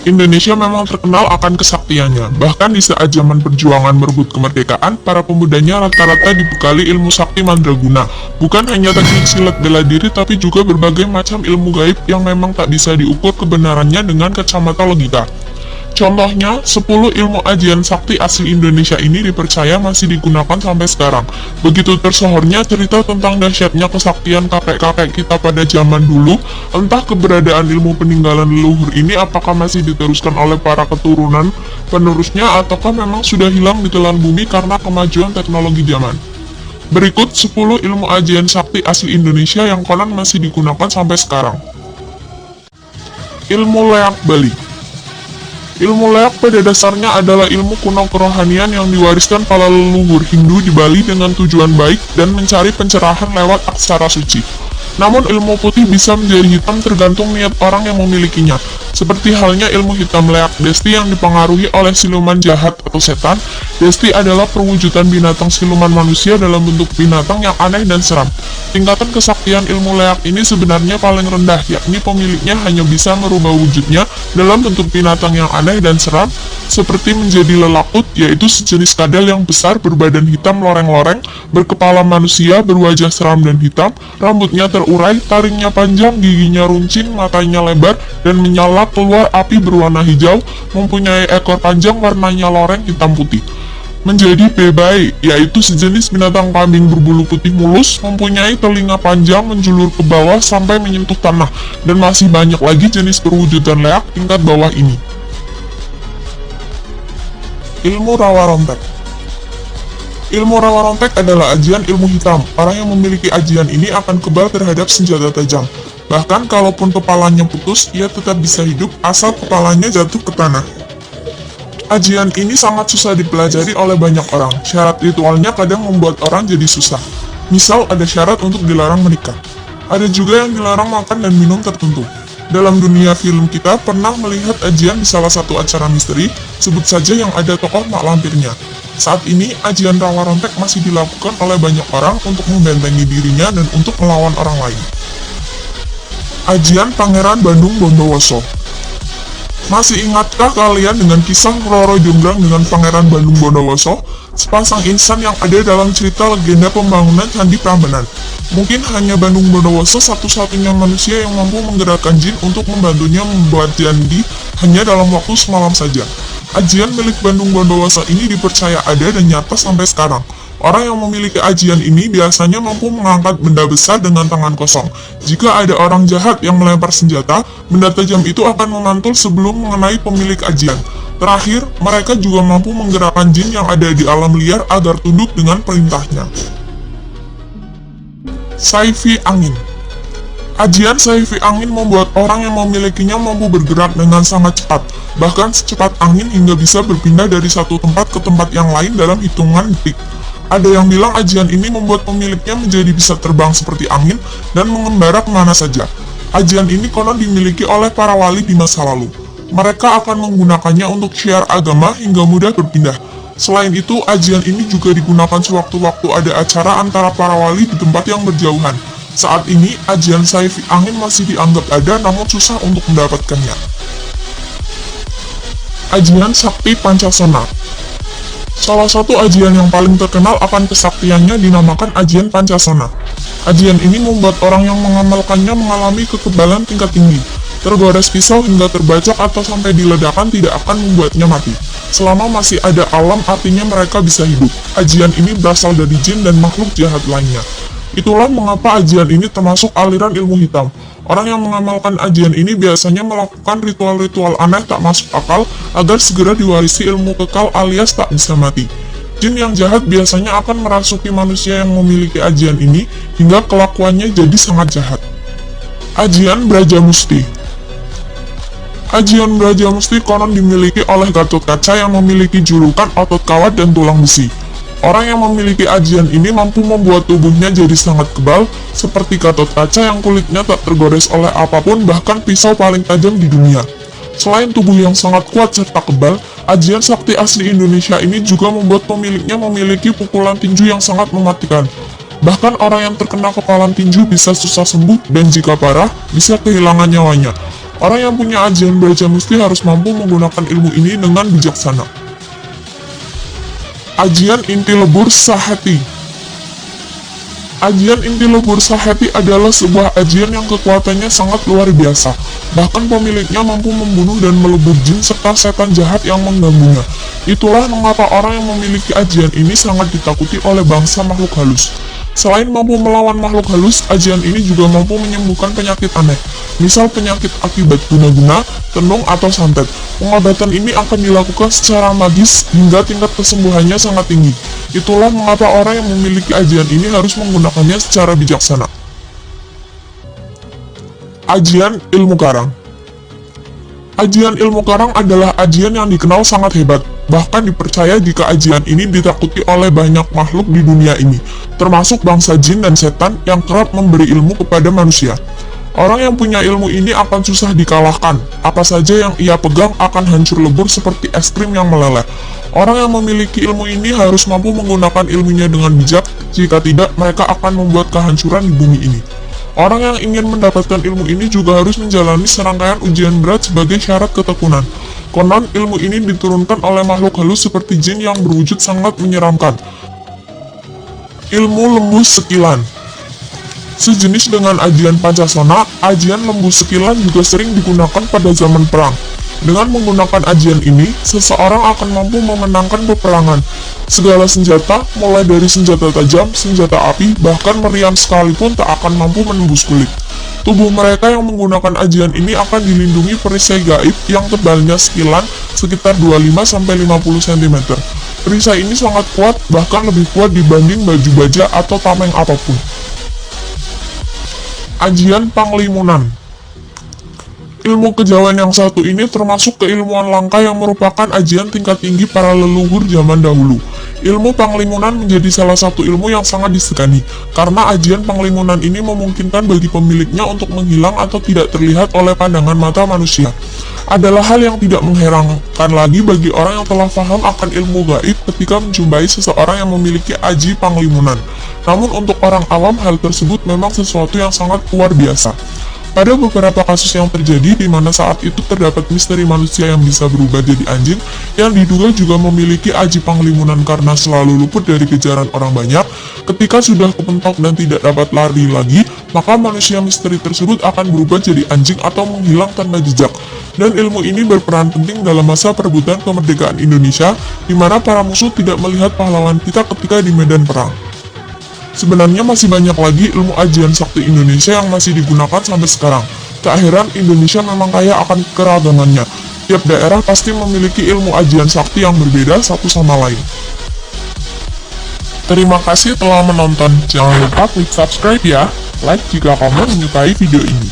Indonesia memang terkenal akan kesaktiannya. Bahkan di saat zaman perjuangan merebut kemerdekaan, para pemudanya rata-rata dibekali ilmu sakti mandraguna. Bukan hanya teknik silat bela diri, tapi juga berbagai macam ilmu gaib yang memang tak bisa diukur kebenarannya dengan kacamata logika. Contohnya, 10 ilmu ajian sakti asli Indonesia ini dipercaya masih digunakan sampai sekarang. Begitu tersohornya cerita tentang dahsyatnya kesaktian kakek-kakek kita pada zaman dulu, entah keberadaan ilmu peninggalan leluhur ini apakah masih diteruskan oleh para keturunan penerusnya ataukah memang sudah hilang di telan bumi karena kemajuan teknologi zaman. Berikut 10 ilmu ajian sakti asli Indonesia yang konon masih digunakan sampai sekarang. Ilmu leak Bali. Ilmu leak pada dasarnya adalah ilmu kuno kerohanian yang diwariskan para leluhur Hindu di Bali dengan tujuan baik dan mencari pencerahan lewat aksara suci. Namun ilmu putih bisa menjadi hitam tergantung niat orang yang memilikinya. Seperti halnya ilmu hitam leak Desti yang dipengaruhi oleh siluman jahat atau setan. Desti adalah perwujudan binatang siluman manusia dalam bentuk binatang yang aneh dan seram. Tingkatan kesaktian ilmu leak ini sebenarnya paling rendah, yakni pemiliknya hanya bisa merubah wujudnya dalam bentuk binatang yang aneh dan seram, seperti menjadi lelakut, yaitu sejenis kadal yang besar berbadan hitam loreng-loreng, berkepala manusia, berwajah seram dan hitam, rambutnya terurai, taringnya panjang, giginya runcing, matanya lebar, dan menyala keluar api berwarna hijau, mempunyai ekor panjang warnanya loreng hitam putih. Menjadi bebai, yaitu sejenis binatang kambing berbulu putih mulus, mempunyai telinga panjang menjulur ke bawah sampai menyentuh tanah, dan masih banyak lagi jenis perwujudan leak tingkat bawah ini. Ilmu rawa rontek. Ilmu rawa rontek adalah ajian ilmu hitam. Orang yang memiliki ajian ini akan kebal terhadap senjata tajam. Bahkan kalaupun kepalanya putus, ia tetap bisa hidup asal kepalanya jatuh ke tanah. Ajian ini sangat susah dipelajari oleh banyak orang. Syarat ritualnya kadang membuat orang jadi susah. Misal ada syarat untuk dilarang menikah. Ada juga yang dilarang makan dan minum tertentu. Dalam dunia film kita pernah melihat ajian di salah satu acara misteri, sebut saja yang ada tokoh mak lampirnya. Saat ini, ajian rawa rontek masih dilakukan oleh banyak orang untuk membentengi dirinya dan untuk melawan orang lain. Ajian Pangeran Bandung Bondowoso. Masih ingatkah kalian dengan kisah Roro Jonggrang dengan Pangeran Bandung Bondowoso? Sepasang insan yang ada dalam cerita legenda pembangunan Candi Prambanan. Mungkin hanya Bandung Bondowoso satu-satunya manusia yang mampu menggerakkan jin untuk membantunya membuat candi hanya dalam waktu semalam saja. Ajian milik Bandung Bondowoso ini dipercaya ada dan nyata sampai sekarang. Orang yang memiliki ajian ini biasanya mampu mengangkat benda besar dengan tangan kosong. Jika ada orang jahat yang melempar senjata, benda tajam itu akan memantul sebelum mengenai pemilik ajian. Terakhir, mereka juga mampu menggerakkan jin yang ada di alam liar agar tunduk dengan perintahnya. Saifi Angin. Ajian Saifi Angin membuat orang yang memilikinya mampu bergerak dengan sangat cepat, bahkan secepat angin hingga bisa berpindah dari satu tempat ke tempat yang lain dalam hitungan detik. Ada yang bilang ajian ini membuat pemiliknya menjadi bisa terbang seperti angin dan mengembara kemana saja. Ajian ini konon dimiliki oleh para wali di masa lalu. Mereka akan menggunakannya untuk syiar agama hingga mudah berpindah. Selain itu, ajian ini juga digunakan sewaktu-waktu ada acara antara para wali di tempat yang berjauhan. Saat ini, ajian Saifi Angin masih dianggap ada namun susah untuk mendapatkannya. Ajian Sakti Pancasona. Salah satu ajian yang paling terkenal akan kesaktiannya dinamakan ajian Pancasona. Ajian ini membuat orang yang mengamalkannya mengalami kekebalan tingkat tinggi. Tergores pisau hingga terbacok atau sampai diledakkan tidak akan membuatnya mati. Selama masih ada alam, artinya mereka bisa hidup. Ajian ini berasal dari jin dan makhluk jahat lainnya. Itulah mengapa ajian ini termasuk aliran ilmu hitam. Orang yang mengamalkan ajian ini biasanya melakukan ritual-ritual aneh tak masuk akal agar segera diwarisi ilmu kekal alias tak bisa mati. Jin yang jahat biasanya akan merasuki manusia yang memiliki ajian ini hingga kelakuannya jadi sangat jahat. Ajian Brajamusti. Ajian Brajamusti konon dimiliki oleh Gatotkaca yang memiliki julukan otot kawat dan tulang besi. Orang yang memiliki ajian ini mampu membuat tubuhnya jadi sangat kebal, seperti Gatotkaca yang kulitnya tak tergores oleh apapun, bahkan pisau paling tajam di dunia. Selain tubuh yang sangat kuat serta kebal, ajian sakti asli Indonesia ini juga membuat pemiliknya memiliki pukulan tinju yang sangat mematikan. Bahkan orang yang terkena kepalan tinju bisa susah sembuh dan jika parah, bisa kehilangan nyawanya. Orang yang punya ajian Braja Musti harus mampu menggunakan ilmu ini dengan bijaksana. Ajian Inti Lebur Sahati. Ajian Inti Lebur Sahati adalah sebuah ajian yang kekuatannya sangat luar biasa. Bahkan pemiliknya mampu membunuh dan melebur jin serta setan jahat yang mengganggunya. Itulah mengapa orang yang memiliki ajian ini sangat ditakuti oleh bangsa makhluk halus. Selain mampu melawan makhluk halus, ajian ini juga mampu menyembuhkan penyakit aneh, misal penyakit akibat guna-guna, tenung, atau santet. Pengobatan ini akan dilakukan secara magis hingga tingkat kesembuhannya sangat tinggi. Itulah mengapa orang yang memiliki ajian ini harus menggunakannya secara bijaksana. Ajian Ilmu Karang. Ajian Ilmu Karang adalah ajian yang dikenal sangat hebat. Bahkan dipercaya jika ajian ini ditakuti oleh banyak makhluk di dunia ini, termasuk bangsa jin dan setan yang kerap memberi ilmu kepada manusia. Orang yang punya ilmu ini akan susah dikalahkan. Apa saja yang ia pegang akan hancur lebur seperti es krim yang meleleh. Orang yang memiliki ilmu ini harus mampu menggunakan ilmunya dengan bijak, jika tidak mereka akan membuat kehancuran di bumi ini. Orang yang ingin mendapatkan ilmu ini juga harus menjalani serangkaian ujian berat sebagai syarat ketekunan. Konon, ilmu ini diturunkan oleh makhluk halus seperti jin yang berwujud sangat menyeramkan. Ilmu Lembus Sekilan. Sejenis dengan ajian Pancasona, ajian Lembus Sekilan juga sering digunakan pada zaman perang. Dengan menggunakan ajian ini, seseorang akan mampu memenangkan peperangan. Segala senjata, mulai dari senjata tajam, senjata api, bahkan meriam sekalipun tak akan mampu menembus kulit. Tubuh mereka yang menggunakan ajian ini akan dilindungi perisai gaib yang tebalnya sekilan sekitar 25-50 cm. Perisai ini sangat kuat, bahkan lebih kuat dibanding baju baja atau tameng apapun. Ajian Panglimunan. Ilmu kejawen yang satu ini termasuk keilmuan langka yang merupakan ajian tingkat tinggi para leluhur zaman dahulu. Ilmu Panglimunan menjadi salah satu ilmu yang sangat disegani, karena ajian Panglimunan ini memungkinkan bagi pemiliknya untuk menghilang atau tidak terlihat oleh pandangan mata manusia. Adalah hal yang tidak mengherankan lagi bagi orang yang telah paham akan ilmu gaib ketika menjumpai seseorang yang memiliki aji Panglimunan. Namun untuk orang awam hal tersebut memang sesuatu yang sangat luar biasa. Pada beberapa kasus yang terjadi di mana saat itu terdapat misteri manusia yang bisa berubah jadi anjing yang diduga juga memiliki aji Panglimunan karena selalu luput dari kejaran orang banyak, ketika sudah kepentok dan tidak dapat lari lagi, maka manusia misteri tersebut akan berubah jadi anjing atau menghilang tanpa jejak. Dan ilmu ini berperan penting dalam masa perebutan kemerdekaan Indonesia, di mana para musuh tidak melihat pahlawan kita ketika di medan perang. Sebenarnya masih banyak lagi ilmu ajian sakti Indonesia yang masih digunakan sampai sekarang. Tak heran Indonesia memang kaya akan keragamannya. Tiap daerah pasti memiliki ilmu ajian sakti yang berbeda satu sama lain. Terima kasih telah menonton. Jangan lupa klik subscribe ya. Like jika kamu menyukai video ini.